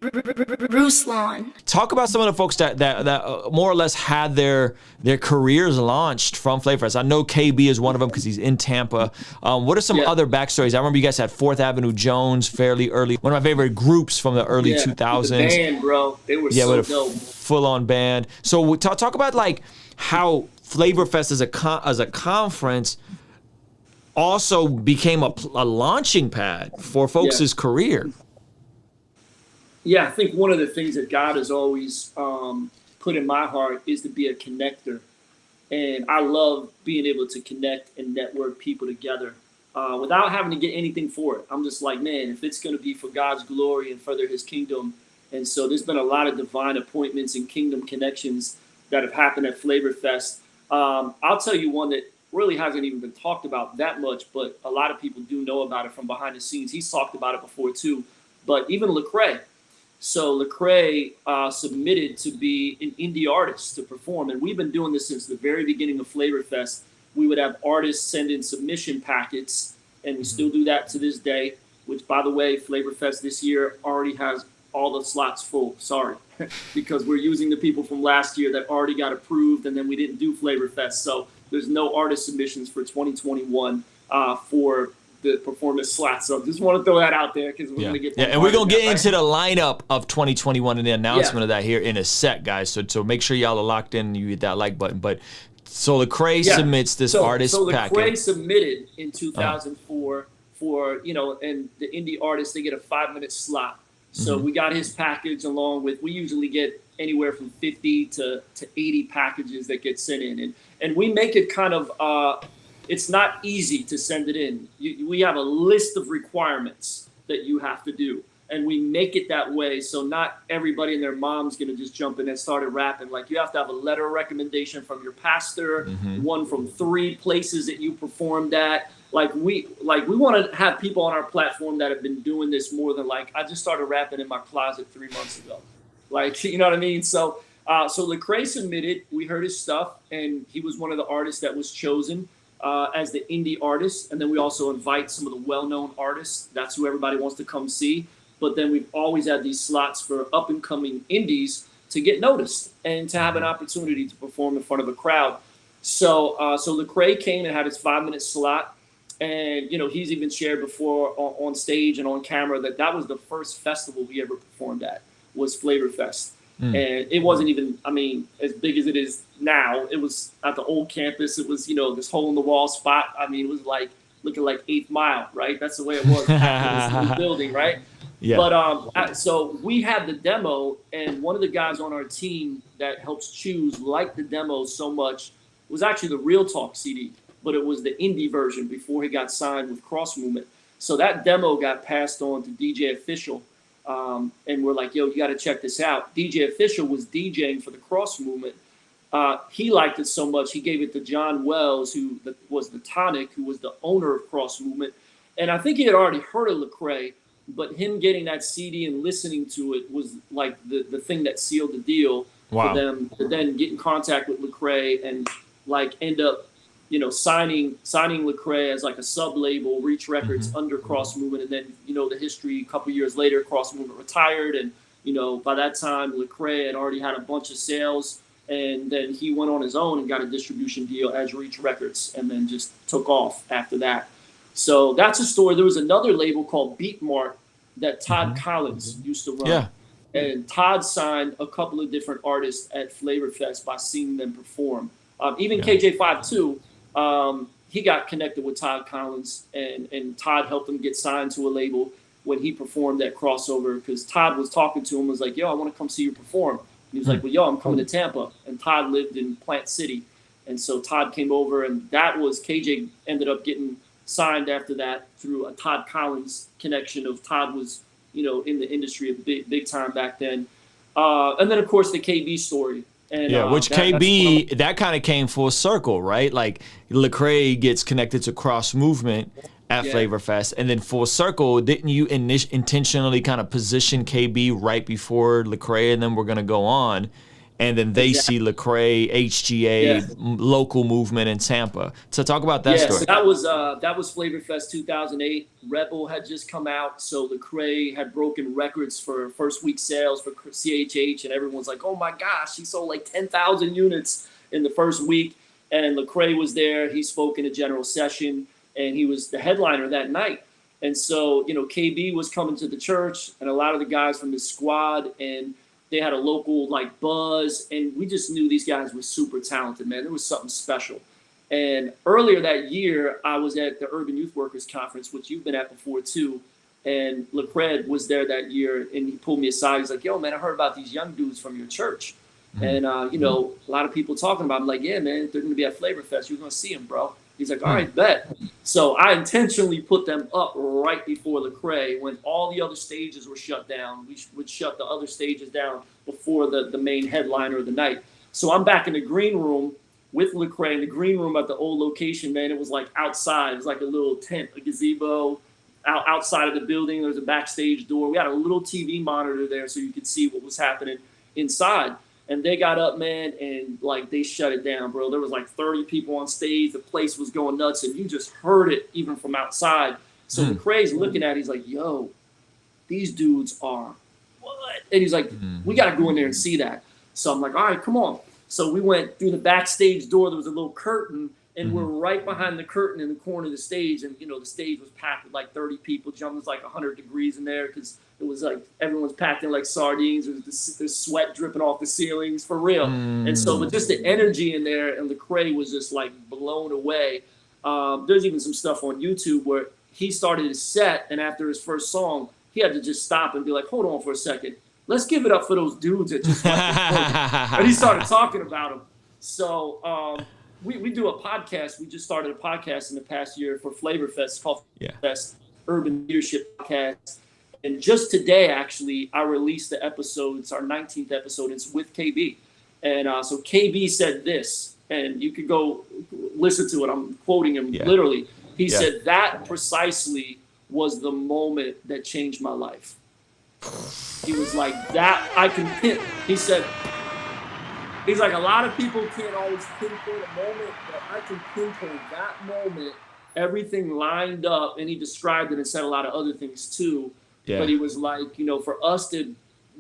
Ruslan. Talk about some of the folks that more or less had their careers launched from Flavorfest. I know KB is one of them because he's in Tampa. What are some other backstories? I remember you guys had 4th Avenue Jones fairly early. One of my favorite groups from the early 2000s. The band, bro. They were so with a dope. Full-on band. So talk about like how Flavorfest as a conference also became a launching pad for folks' career. Yeah, I think one of the things that God has always put in my heart is to be a connector. And I love being able to connect and network people together without having to get anything for it. I'm just like, man, if it's going to be for God's glory and further his kingdom. And so there's been a lot of divine appointments and kingdom connections that have happened at Flavorfest. I'll tell you one that really hasn't even been talked about that much, but a lot of people do know about it from behind the scenes. He's talked about it before too. But even Lecrae. So Lecrae submitted to be an indie artist to perform. And we've been doing this since the very beginning of Flavorfest. We would have artists send in submission packets, and we still do that to this day, which, by the way, Flavorfest this year already has all the slots full. Sorry, because we're using the people from last year that already got approved, and then we didn't do Flavorfest. So there's no artist submissions for 2021 for the performance slots. So just want to throw that out there because we're going to get and we're going to get into the lineup of 2021 and the announcement of that here in a sec, guys. So make sure y'all are locked in and you hit that like button. But so Lecrae submits this artist packet. So Lecrae submitted in 2004 for, and the indie artists, they get a 5-minute slot. So we got his package along with, we usually get anywhere from 50 to 80 packages that get sent in. And we make it kind of, it's not easy to send it in. We have a list of requirements that you have to do. And we make it that way. So not everybody and their mom's going to just jump in and start rapping. Like you have to have a letter of recommendation from your pastor, one from 3 places that you performed at. Like we want to have people on our platform that have been doing this more than like, I just started rapping in my closet 3 months ago. Like, you know what I mean? So Lecrae submitted, we heard his stuff, and he was one of the artists that was chosen as the indie artist. And then we also invite some of the well-known artists. That's who everybody wants to come see. But then we've always had these slots for up-and-coming indies to get noticed and to have an opportunity to perform in front of a crowd. So Lecrae came and had his 5-minute slot. And, he's even shared before on stage and on camera that was the first festival he ever performed at, was Flavorfest. And it wasn't even, as big as it is now. It was at the old campus. It was, this hole-in-the-wall spot. It was like looking like 8th Mile, right? That's the way it was. This building, right? Yeah. But so we had the demo, and one of the guys on our team that helps choose liked the demo so much. It was actually the Real Talk CD, but it was the indie version before he got signed with Cross Movement. So that demo got passed on to DJ Official. And we're like, yo, you got to check this out. DJ Official was DJing for the Cross Movement. He liked it so much, he gave it to John Wells, who was the Tonic, who was the owner of Cross Movement. And I think he had already heard of Lecrae, but him getting that CD and listening to it was like the thing that sealed the deal for them to then get in contact with Lecrae and like end up, signing Lecrae as like a sub-label, Reach Records under Cross Movement. And then, the history, a couple years later, Cross Movement retired. And, by that time, Lecrae had already had a bunch of sales. And then he went on his own and got a distribution deal as Reach Records and then just took off after that. So that's a story. There was another label called Beat Mart that Todd Collins used to run. Yeah. And Todd signed a couple of different artists at Flavorfest by seeing them perform. Even KJ5 too. He got connected with Todd Collins, and Todd helped him get signed to a label when he performed at Crossover, because Todd was talking to him, was like, yo, I want to come see you perform. And he was like, well, yo, I'm coming to Tampa. And Todd lived in Plant City. And so Todd came over, and that was, KJ ended up getting signed after that through a Todd Collins connection of Todd was, in the industry big time back then. And then, of course, the KB story. And, which KB, that kind of came full circle, right? Like Lecrae gets connected to Cross Movement at Flavorfest, and then full circle, didn't you intentionally kind of position KB right before Lecrae, and then we're going to go on? and then they see Lecrae, HGA, local movement in Tampa. So talk about that story. So that was Flavorfest 2008. Rebel had just come out, so Lecrae had broken records for first week sales for CHH, and everyone's like, "Oh my gosh, he sold like 10,000 units in the first week." And Lecrae was there. He spoke in a general session, and he was the headliner that night. And so, KB was coming to the church, and a lot of the guys from his squad, and they had a local like buzz, and we just knew these guys were super talented, man. There was something special. And earlier that year, I was at the Urban Youth Workers Conference, which you've been at before too. And Lecrae was there that year, and he pulled me aside. He's like, "Yo, man, I heard about these young dudes from your church." And, a lot of people talking about them, like, "Yeah, man, they're going to be at Flavorfest. You're going to see them, bro." He's like, "All right, bet." So I intentionally put them up right before Lecrae when all the other stages were shut down. We would shut the other stages down before the main headliner of the night. So I'm back in the green room with Lecrae. In the green room at the old location, man, it was like outside. It was like a little tent, a gazebo outside of the building. There was a backstage door. We had a little TV monitor there so you could see what was happening inside. And they got up, man, and like they shut it down, bro. There was like 30 people on stage. The place was going nuts, and you just heard it even from outside. So Lecrae's looking at it. He's like, "Yo, these dudes are what?" And he's like, "We got to go in there and see that." So I'm like, "All right, come on." So we went through the backstage door. There was a little curtain, and we're right behind the curtain in the corner of the stage. And, the stage was packed with like 30 people. It was like 100 degrees in there because it was like everyone's packed in like sardines. There's sweat dripping off the ceilings for real. And so, but just the energy in there, and Lecrae was just like blown away. There's even some stuff on YouTube where he started his set, and after his first song, he had to just stop and be like, "Hold on for a second. Let's give it up for those dudes that just and he started talking about them. So we do a podcast. We just started a podcast in the past year for Flavorfest called Flavorfest Urban Leadership Podcast. And just today, actually, I released the episode. It's our 19th episode. It's with KB. And so KB said this, and you could go listen to it. I'm quoting him literally. He said, "That precisely was the moment that changed my life." He was like, "That I can hit." He's like, "A lot of people can't always pinpoint a moment, but I can pinpoint that moment. Everything lined up." And he described it and said a lot of other things too. But he was like, for us to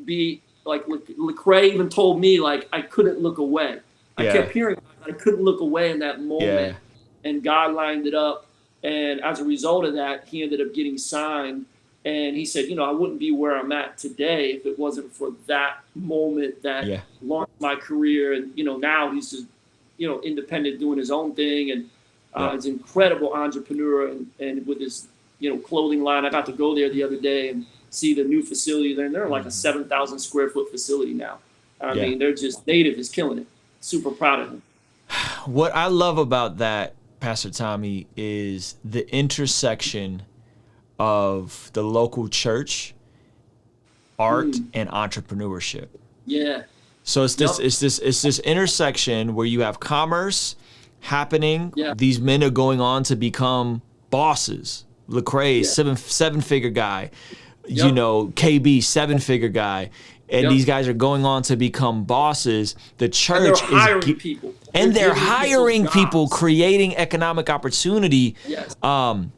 be like, Lecrae even told me, like, I couldn't look away. I kept hearing, I couldn't look away in that moment. And God lined it up. And as a result of that, he ended up getting signed. And he said, I wouldn't be where I'm at today if it wasn't for that moment that launched my career. And, now he's just, independent, doing his own thing. And he's an incredible entrepreneur. And with his, clothing line. I got to go there the other day and see the new facility there. And they're like a 7,000 square foot facility now. I mean, they're just, Native is killing it. Super proud of him. What I love about that, Pastor Tommy, is the intersection of the local church, art, and entrepreneurship. Yeah. So it's this intersection where you have commerce happening. These men are going on to become bosses. Lecrae, seven-figure guy, KB, 7-figure guy, and these guys are going on to become bosses. The church is hiring people, and they're hiring people, creating economic opportunity. And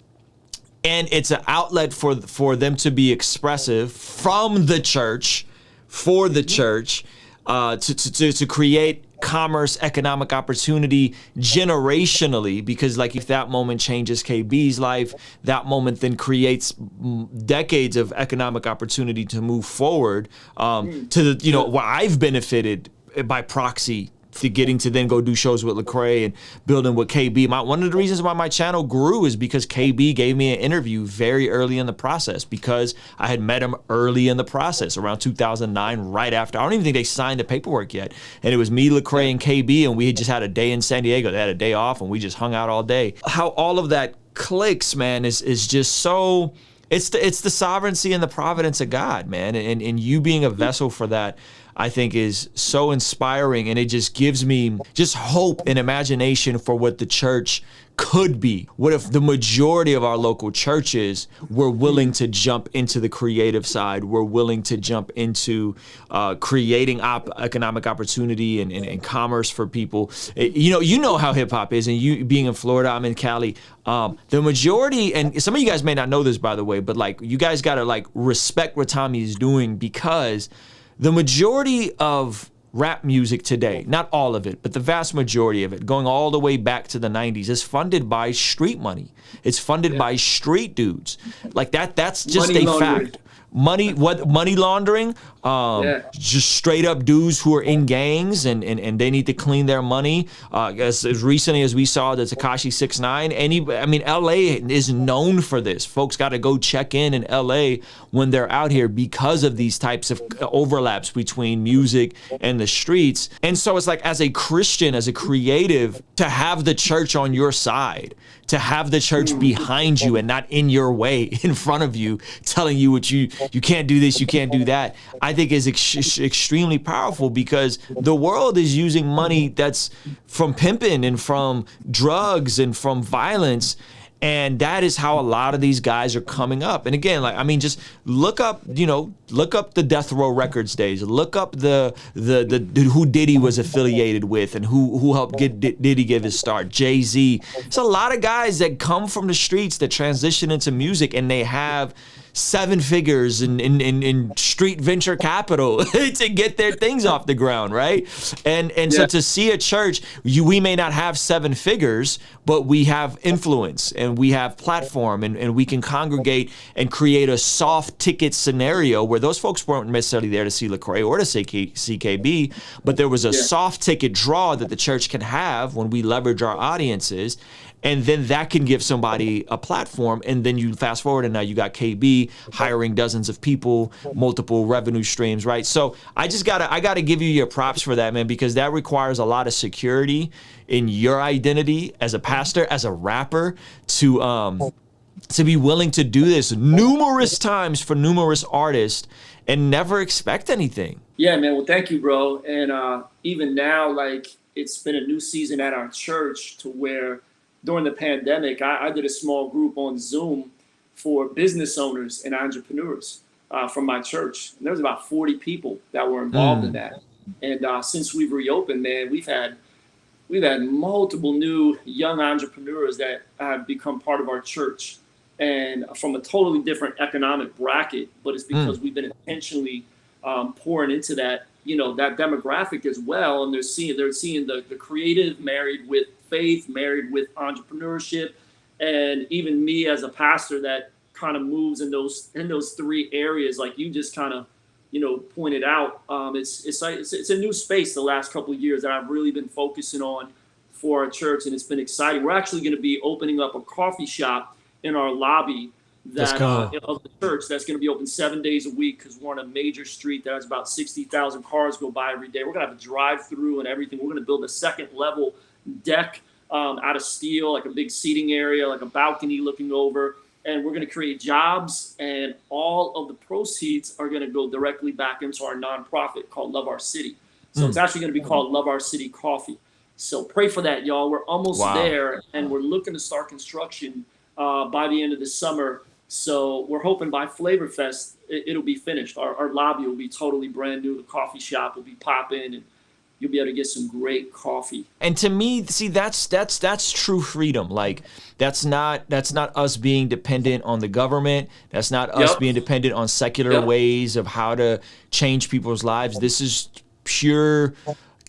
it's an outlet for them to be expressive from the church, for the church, to create commerce, economic opportunity generationally, because like if that moment changes KB's life, that moment then creates decades of economic opportunity to move forward to the, where I've benefited by proxy to getting to then go do shows with Lecrae and building with KB. One of the reasons why my channel grew is because KB gave me an interview very early in the process, because I had met him early in the process around 2009, right after. I don't even think they signed the paperwork yet. And it was me, Lecrae, and KB, and we had just had a day in San Diego. They had a day off, and we just hung out all day. How all of that clicks, man, is just so... It's the sovereignty and the providence of God, man. And you being a vessel for that, I think, is so inspiring, and it just gives me just hope and imagination for what the church could be? What if the majority of our local churches were willing to jump into the creative side, were willing to jump into creating economic opportunity and commerce for people? You know how hip hop is, and you being in Florida, I'm in Cali. The majority, and some of you guys may not know this, by the way, but like you guys gotta like respect what Tommy is doing, because the majority of rap music today, not all of it, but the vast majority of it, going all the way back to the 90s, is funded by street money. It's funded by street dudes. Like that's just money laundering. Fact. Money laundering, just straight up dudes who are in gangs and they need to clean their money. As recently as we saw the Tekashi 6ix9ine, LA is known for this. Folks got to go check in LA when they're out here because of these types of overlaps between music and the streets. And so it's like, as a Christian, as a creative, to have the church on your side, to have the church behind you and not in your way, in front of you, telling you what you can't do this, you can't do that, I think is extremely powerful, because the world is using money that's from pimping and from drugs and from violence. And that is how a lot of these guys are coming up. And again, just look up the Death Row Records days. Look up the who Diddy was affiliated with and who helped get Diddy give his start. Jay-Z. It's a lot of guys that come from the streets that transition into music, and they have 7 figures in street venture capital to get their things off the ground, right? And so to see a church, we may not have 7 figures, but we have influence and we have platform, and we can congregate and create a soft ticket scenario where those folks weren't necessarily there to see Lecrae or to see KB, but there was a soft ticket draw that the church can have when we leverage our audiences. And then that can give somebody a platform. And then you fast forward, and now you got KB hiring dozens of people, multiple revenue streams, right? So I gotta give you your props for that, man, because that requires a lot of security in your identity as a pastor, as a rapper, to be willing to do this numerous times for numerous artists and never expect anything. Yeah, man. Well, thank you, bro. And even now, like, it's been a new season at our church to where during the pandemic, I did a small group on Zoom for business owners and entrepreneurs from my church. And there was about 40 people that were involved in that. And since we've reopened, man, we've had multiple new young entrepreneurs that have become part of our church, and from a totally different economic bracket. But it's because we've been intentionally pouring into that, that demographic as well. And they're seeing the creative married with faith, married with entrepreneurship, and even me as a pastor that kind of moves in those 3 areas, like you just kind of pointed out. It's a new space the last couple of years that I've really been focusing on for our church, and it's been exciting. We're actually going to be opening up a coffee shop in our lobby of the church that's going to be open 7 days a week, because we're on a major street that has about 60,000 cars go by every day. We're going to have a drive-through and everything. We're going to build a 2nd level deck out of steel, like a big seating area, like a balcony looking over, and we're going to create jobs, and all of the proceeds are going to go directly back into our nonprofit called Love Our City. So it's actually going to be called Love Our City Coffee. So pray for that, y'all. We're almost there, and we're looking to start construction by the end of the summer. So we're hoping by Flavorfest it'll be finished. Our lobby will be totally brand new. The coffee shop will be popping, and you'll be able to get some great coffee. And to me, see, that's true freedom. Like, that's not us being dependent on the government. That's not us being dependent on secular ways of how to change people's lives. This is pure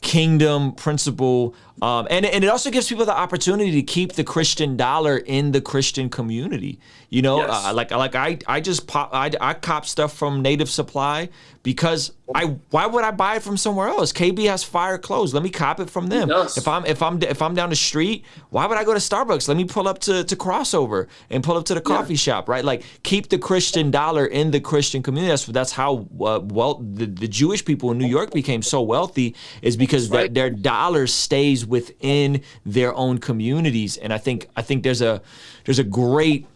kingdom principle. And it also gives people the opportunity to keep the Christian dollar in the Christian community. I cop stuff from Native Supply because why would I buy it from somewhere else? KB has fire clothes. Let me cop it from them. If I'm down the street, why would I go to Starbucks? Let me pull up to Crossover and pull up to the coffee shop, right? Like, keep the Christian dollar in the Christian community. That's how the Jewish people in New York became so wealthy, is because their dollar stays within their own communities. And I think there's a great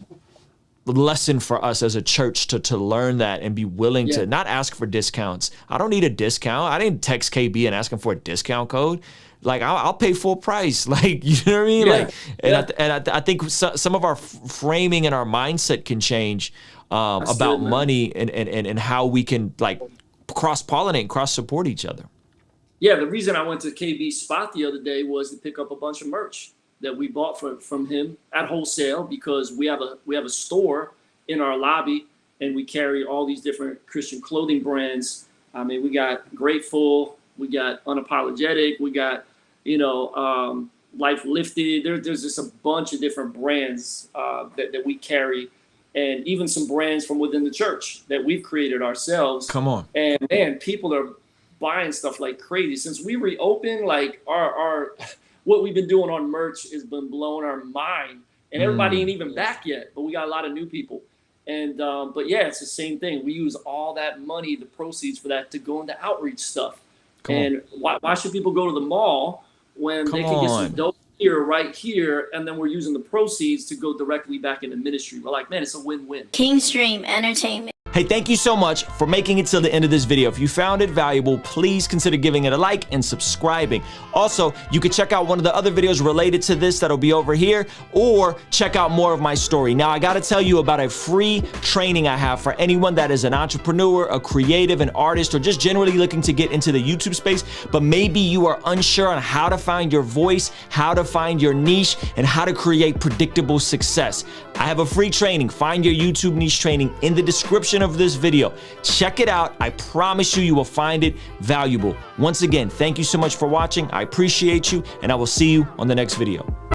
lesson for us as a church to learn that and be willing to not ask for discounts. I don't need a discount. I didn't text KB and ask him for a discount code. Like I'll pay full price. Like, you know what I mean? Yeah. Like, I think some of our framing and our mindset can change about money and how we can like cross-pollinate and cross-support each other. Yeah, the reason I went to KB's spot the other day was to pick up a bunch of merch that we bought from him at wholesale, because we have a store in our lobby and we carry all these different Christian clothing brands. I mean, we got Grateful, we got Unapologetic, we got, Life Lifted. There's just a bunch of different brands that we carry, and even some brands from within the church that we've created ourselves. Come on. And man, people are buying stuff like crazy. Since we reopened, like our what we've been doing on merch has been blowing our mind, and everybody ain't even back yet, but we got a lot of new people. And but yeah, it's the same thing. We use all that money, the proceeds for that, to go into outreach stuff. And why should people go to the mall when they can get some dope here, right here, and then we're using the proceeds to go directly back into ministry? We're like, man, it's a win-win. Kingstream Entertainment. Hey, thank you so much for making it till the end of this video. If you found it valuable, please consider giving it a like and subscribing. Also, you can check out one of the other videos related to this that'll be over here, or check out more of my story. Now, I gotta tell you about a free training I have for anyone that is an entrepreneur, a creative, an artist, or just generally looking to get into the YouTube space, but maybe you are unsure on how to find your voice, how to find your niche, and how to create predictable success. I have a free training, Find Your YouTube Niche training, in the description of this video. Check it out. I promise you will find it valuable. Once again, thank you so much for watching. I appreciate you, and I will see you on the next video.